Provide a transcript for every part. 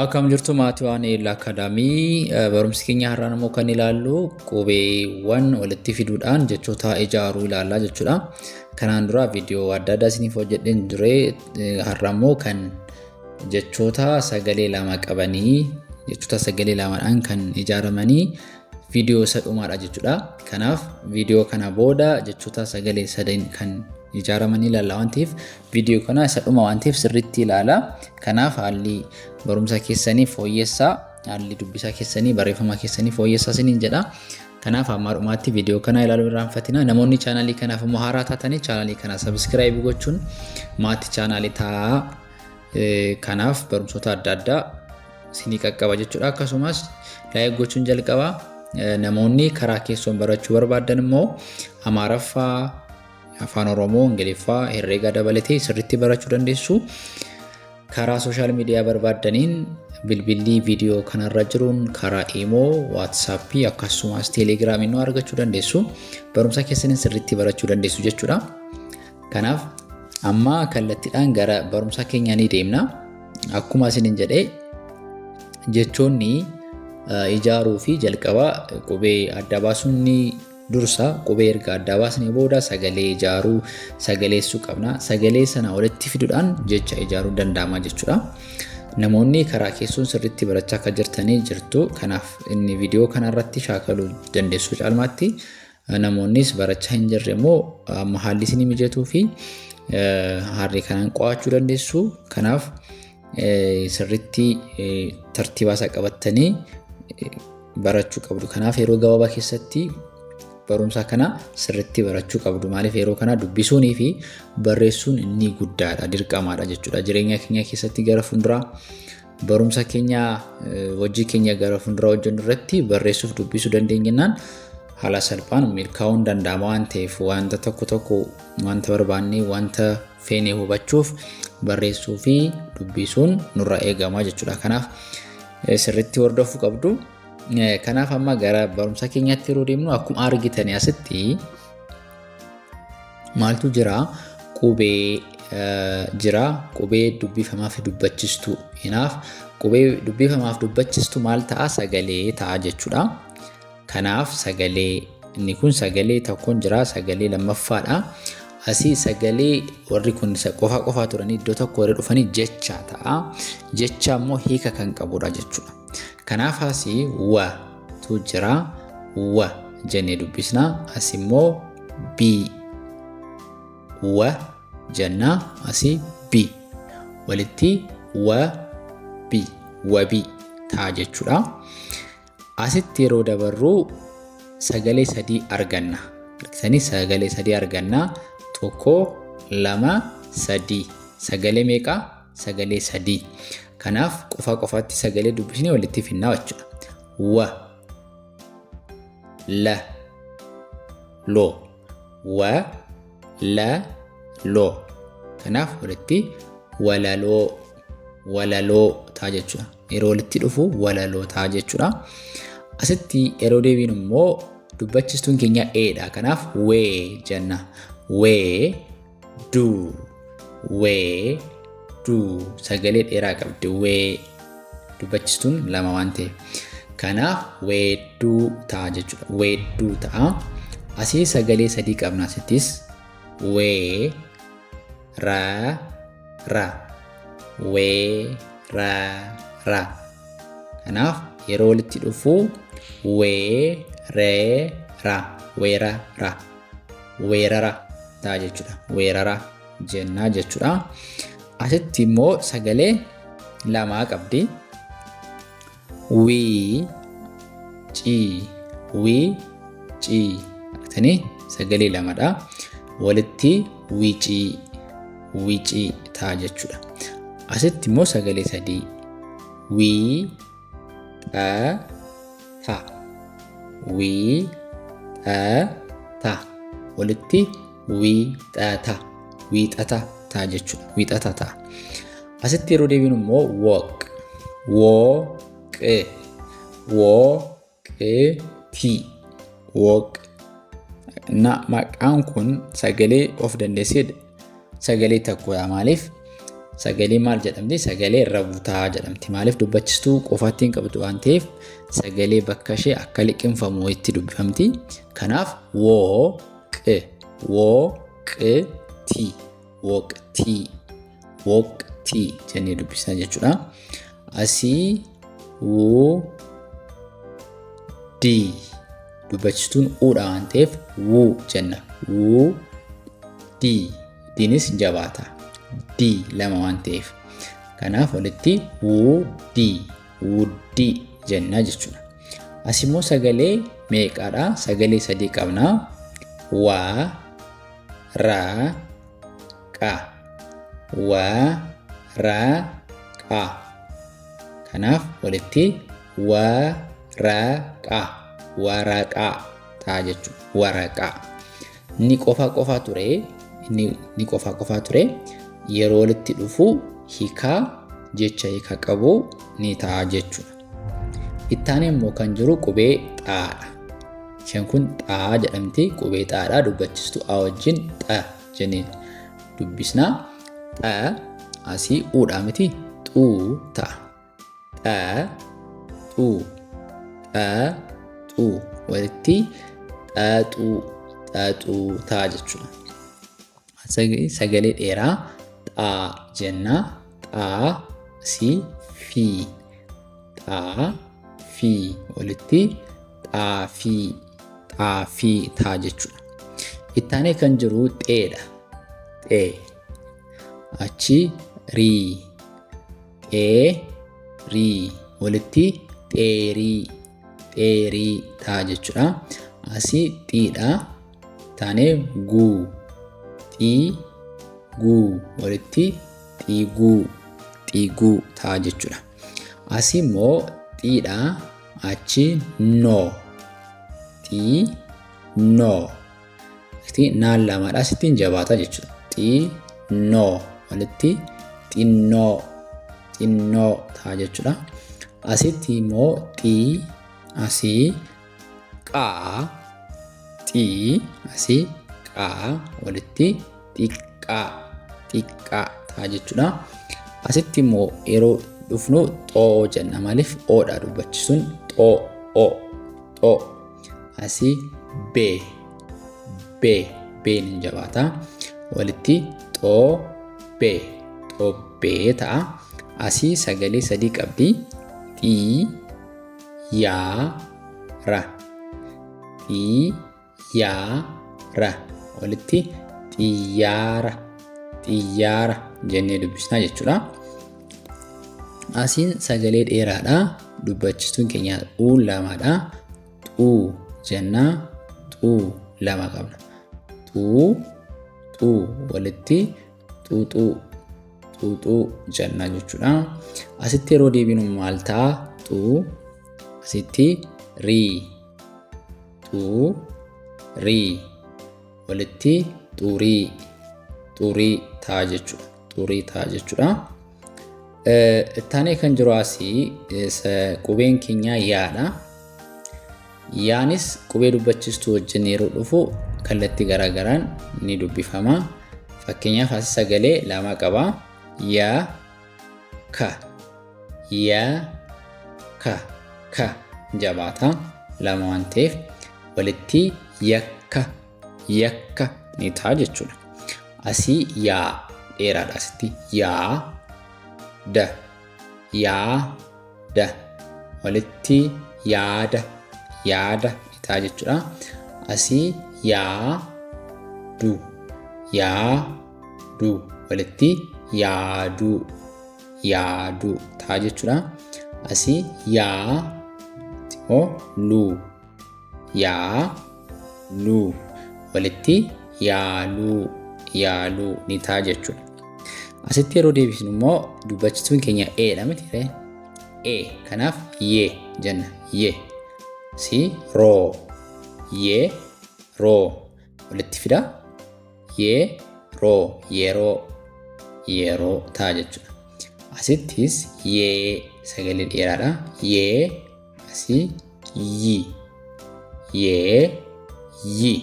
Akkam jirtu maatii waan eelaa akaadaamii barumsi keenya har'aan immoo kan ilaallu qubeewwan walitti fiduudhaan jechoota ijaaruu ilaallaa jechuudha. Kanaan dura viidiyoo adda addaa isiniif hojjedheen ture. Har'a immoo kan jechoota sagalee lama qabanii jechoota sagalee lamadhaan kan ijaaramanii viidiyoo isa dhumaadha jechuudha. Kanaaf viidiyoo kana booda jechoota sagalee sadeen kan ijaaramanii ilaalla waan ta'eef viidiyoo kana isa dhuma waan ta'eef sirriitti ilaala. Kanaaf haalli barumsa keessanii fooyyessaa, haalli dubbisaa keessanii barreeffama keessanii fooyyessaa isiniin jedha. Kanaaf amma dhumaatti viidiyoo kana ilaaluu irraanfatina. Namoonni chaanalii kanaaf immoo haaraa taatanii chaanalii kana subscribe gochuun maatii chaanalii ta'a. Kanaaf barumsoota adda addaa isinii qaqqaba jechuudha. Akkasumas like gochuun jalqaba. Namoonni karaa keessoon barachuu barbaadan immoo Amaaraffaa, Afaan Oromoo, Ingiliffaa, herreega dabalatee sirriitti barachuu dandeessu. Karaa social media barbaadaniin bilbilli viidiyoo kanarra jiruun karaa Imo, WhatsApp akkasumas Telegram nu argachuu dandeessu. Barumsa keessaniin sirriitti barachuu dandeessu jechuudha. Kanaaf amma kallattiidhaan gara barumsa keenyaa ni deemna. Akkuma isiniin jedhee jechoonni ijaaruu fi jalqaba qubee adda baasuun ni dursa. Qubee erga adda baasnee booda sagalee ijaaruu, sagaleessuu qabna. Sagalee sana walitti fiduudhaan jecha ijaaruu danda'ama jechuudha. Namoonni karaa keessoon sirriitti barachaa akka jirtanii jirtu. Kanaaf inni viidiyoo kanarratti shaakaluu dandeessu caalmaatti. Namoonnis barachaa hin jirre immoo amma haalli isinii mijatuu fi harree kanaan qo'achuu dandeessu. Kanaaf sirriitti tartiibaa isaa qabattanii barachuu qabdu. Kanaaf yeroo gabaabaa keessatti barumsa kana sirriitti barachuu qabdu. Maaliif yeroo kana dubbisuunii fi barreessuun inni guddaadha, dirqamaadha jechuudha. Jireenya keenya keessatti gara fuulduraa barumsa keenya hojii keenya gara fuulduraa hojjennu irratti barreessuuf dubbisuu dandeenyaan haala salphaan milkaa'uun danda'ama waan ta'eef wanta tokko wanta barbaannee wanta feenee hubachuuf barreessuu fi dubbisuun nurraa eegama jechuudha. Kanaaf sirriitti hordofuu qabdu. Kanaaf amma gara barumsa keenyaatti yeroo deemnu akkuma argitanii asitti maaltu jira? Qubee jira. Qubee dubbifamaa fi dubbachiistuu. Kanaaf qubee dubbifamaa fi dubbachiistuu maal ta'a? Sagalee ta'a jechuudha. Kanaaf sagalee inni kun sagalee tokkoon jira, sagalee lammaffaadha. Asii sagalee warri kun qofa turanii iddoo tokko warri dhufanii jecha ta'a. Jecha immoo hiika kan qabudha jechuudha. Kanaaf asii wa tu jira, wa jennee dubbisna. Asii immoo bi, wa jenna. Asii bi, walitti wa bi, wabi ta'a jechuudha. Asitti yeroo dabarru sagalee sadii arganna. Sagalee sadii arganna. Tokko, lama, sadii. Sagalee meeqa? Sagalee sadii. Kanaaf qofaatti sagalee dubbisnee walitti finnaa jechuudha. Wa, la, lo. Wa, la, lo. Kanaaf walitti walaloo, walaloo ta'a jechuudha. Yeroo walitti dhufu walaloo ta'a jechuudha. Asitti yeroo deebiin immoo dubbachiistuun keenya eedha. Kanaaf wee jenna. Wee, du, wee, du. Sagalee dheeraa qabdi. Wee dubbachiistuun lama waan ta'eef. Kanaaf weedduu ta'a jechuudha. Weedduu ta'a. Asii sagalee sadii qabna. Asittis wee, ra, ra. Wee, ra, ra. Kanaaf yeroo walitti dhufu wee, ree, ra. Weera, ra. Weerara ta'a jechuudha. Weerara jennaa jechuudha. Asitti immoo sagalee lamaa qabdi. Wii, cii, wii, cii. Argitanii sagalee lamadha. Walitti wicii, wicii ta'a jechuudha. Asitti immoo sagalee sadii. Wii, xa, ta. Wii, xa, ta. Walitti wiixata, wiixata ta'a jechuudha. Wiixata ta'a. Asitti yeroo deebinu immoo woq, wooqe, wooqeeti, woq. Maqaan kun sagalee of dandeessee sagalee tokkodha. Maaliif sagalee maal jedhamti? Sagalee rabutaa jedhamti. Maaliif dubbachistuu qofaatti hin qabdu waan ta'eef sagalee bakka ishee akka liqinfamu itti dubbifamti. Kanaaf wooqi wooqtii jennee dubbisna jechuudha. Asii wuudii dubbachistuun uudha waan ta'eef wuu jenna. Wuudii diinis jabaata. Dii lama waan ta'eef. Kanaaf walitti wuudii jenna jechuudha. As immoo sagalee meeqaadha? Sagalee sadii qabna. Waa, raa, qaa. Waa, raa, qaa. Kanaaf walitti waraqaa ta'a jechuudha. Waraqaa. Inni qofaa ture yeroo walitti dhufu jecha hiika qabu ni ta'a jechuudha. Ittaanee immoo kan jiru qubee xaadha. Isheen kun xaa jedhamti. Qubee xaadha. Dubbachistuu a wajjin xa jennee dubbisna. Xa asii uudha miti xuu ta'a. Xuu walitti xaxuu ta'a jechuudha. Sagalee dheeraa xaa jenna. Xaa asii fi walitti xaafii ta'a jechuudha. Ittaanee kan jiru xeedha. Xee achi rii walitti xeerii ta'a jechuudha. Asii xiidha. Taanee guu walitti xiiguu ta'a jechuudha. Asii immoo xiidha. Achi noo naan lamaadha. Asittiin jabaata jechuudha. Xinnoo walitti xinnoo ta'a jechuudha. Asitti immoo asii qaa walitti xiqqaa ta'a jechuudha. Asitti immoo yeroo dhufnu xoo jenna. Maaliif oodha dubbachisuun xoo. Asii been hin jabaata. Walitti xoobbee ta'a. Asii sagalee sadii qabdi. Xiyyaara walitti xiyyaara jennee dubbisna jechuudha. Asiin sagalee dheeraadha. Dubbachistuun keenya xuu lamaadha. Xuu jenna. Xuu lama qabna. Xuu walitti xuuxuu jenna jechuudha. Asitti yeroo deebinu maal ta'a? Xuu asitti rii walitti xurii ta'a jechuudha. Ittaanee kan jiru asii qubeen keenya yaadha. Yaanis qubee dubbachistuu wajjin yeroo dhufu kallattii garaagaraan ni dubbifama. Fakkeenyaaf asii sagalee lama qaba. Ka jabaata lama waan ta'eef walitti yakka ni ta'a jechuudha. Asii yaa dheeraadha. Asitti yaada walitti yaada ni ta'a jechuudha. Asii yaadu walitti yaaduu ta'a jechuudha. Asii yaaluu walitti yaaluu ni ta'a jechuudha. Asitti yeroo deebisnu immoo dubbachituun keenya eedha miti ta'e. Kanaaf yee jenna. Yee si roo walitti fida. Yeroo ta'a jechuudha. Asittis yee sagalee dheeraadha. Yee asii yi.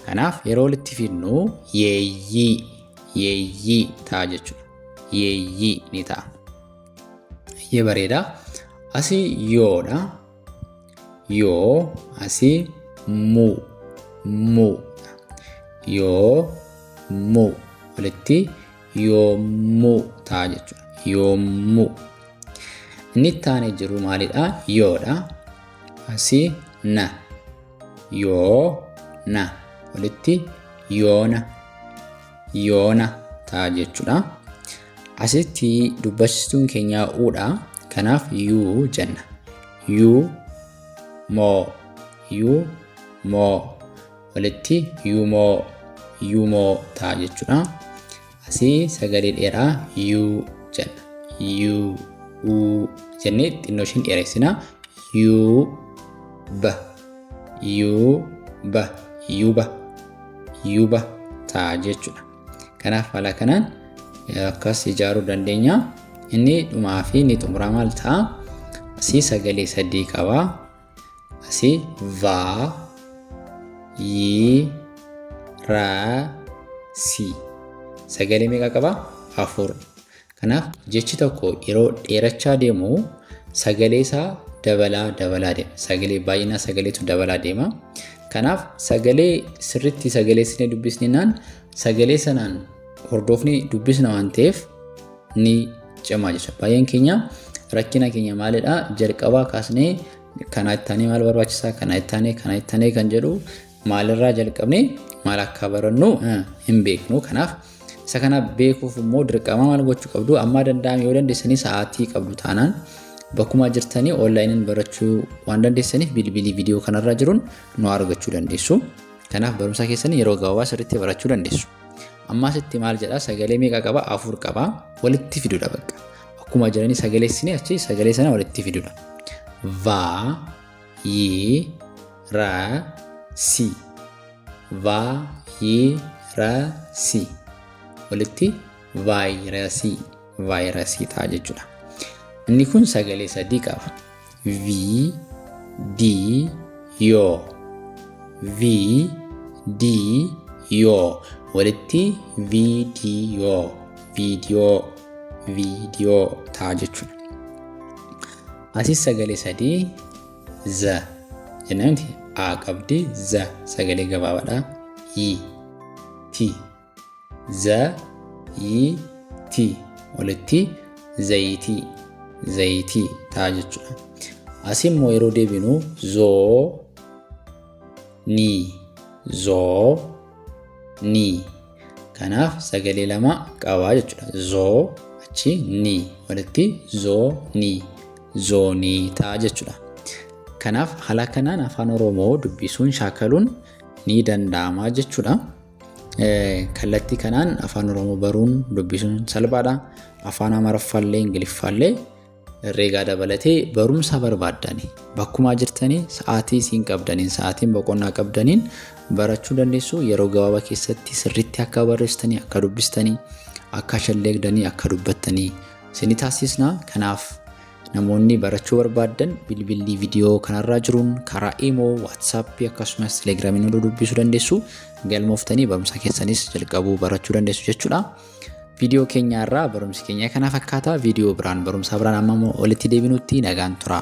Kanaaf yeroo walitti fidnu yeeyyii ta'a jechuudha. yeeyyii ni ta'a. Baay'ee bareeda. Asii yoodha. Yoo asii muu yoo muu walitti yoomuu ta'a jechuudha. Yoomuu. Inni itti aanee jiru maalidha? Yoodha. Asii na yoo na walitti yoona ta'a jechuudha. Asitti dubbachituun keenya uudha. Kanaaf yuu jenna. Yuu moo walitti yuumoo ta'a jechuudha. Asii sagalee dheeraa yuu jenna. Yuu jennee xinnoo isheen dheeressina. Yuuba ta'a jechuudha. Kanaaf haala kanaan akkas ijaaruu dandeenya. Inni dhumaa fi inni xumuraa maal ta'a? Asii sagalee 3 qaba. Asii vaa, yii, raa, sii. Sagalee meeqa qaba? 4. Kanaaf jechi tokko yeroo dheerachaa deemu sagalee isaa dabalaa deema. Sagalee baay'inaa sagaleetu dabalaa deema. Kanaaf sagalee sirriitti sagalee sinee dubbisnaan sagalee sanaan hordofni dubbisna waan ta'eef ni cimaa jechuudha. Baay'een keenya rakkina keenya maalidha? Jalqabaa kaasnee kana ittaanee maal barbaachisaa? Kana ittaanee kan jedhu maalirraa jalqabnee maal akka barannu hin beeknu. Kanaaf isa kana beekuuf immoo dirqama maal gochuu qabdu? Amma danda'ame yoo dandeessanii sa'aatii qabdu taanaan bakkuma jirtanii onlaayiniin barachuu waan dandeessaniif bilbilii viidiyoo kanarra jiruun nu argachuu dandeessu. Kanaaf barumsa keessanii yeroo gabaabaa sirriitti barachuu dandeessu. Amma asitti maal jedhaa? Sagalee meeqa qaba? 4 qaba. Walitti fiduudha bakka. Akkuma jiranii sagalee sinii achi sagalee sana walitti fiduudha. Vaa, yii, raa, sii. Vaa, yii, raa, sii. Walitti vaayirasii ta'a jechuudha. Inni kun sagalee 3 qaba. Vii, dii, yoo. Vii, dii, yoo. Walitti viidiyoo ta'a jechuudha. Asis sagalee 3 za jennaan a qabdi za sagalee gabaabaadha. Yi ti za yi ti walitti zayitii ta'a jechuudha. Asimmoo yeroo deebinu zoo ni kanaaf sagalee 2 qaba jechuudha. Zoo achi ni walitti zoonii ta'a jechuudha. Kanaaf haala kanaan afaan Oromoo dubbisuun shaakaluun ni danda'ama jechuudha. Kallattii kanaan afaan Oromoo baruun dubbisuun salphaadha. Afaan Amaariffaallee Ingiliffaallee herreegaa dabalatee barumsa barbaaddanii bakkuma jirtanii sa'aatii siin qabdaniin sa'aatiin boqonnaa qabdaniin barachuu dandeessu. Yeroo gabaabaa keessatti sirriitti akka barreessitanii akka dubbistanii akka shalleegdanii akka dubbattanii isin taasisna. Kanaaf namoonni barachuu barbaadan bilbilli viidiyoo kanarraa jiruun karaa Imo, WhatsApp akkasumas Telegram nu dubbisuu dandeessu. Galmooftanii barumsa keessanis jalqabuu barachuu dandeessu jechuudha. Viidiyoo keenya irraa barumsi keenya kana fakkaata. Viidiyoo biraan barumsa biraan amma walitti deebinutti nagaan tura.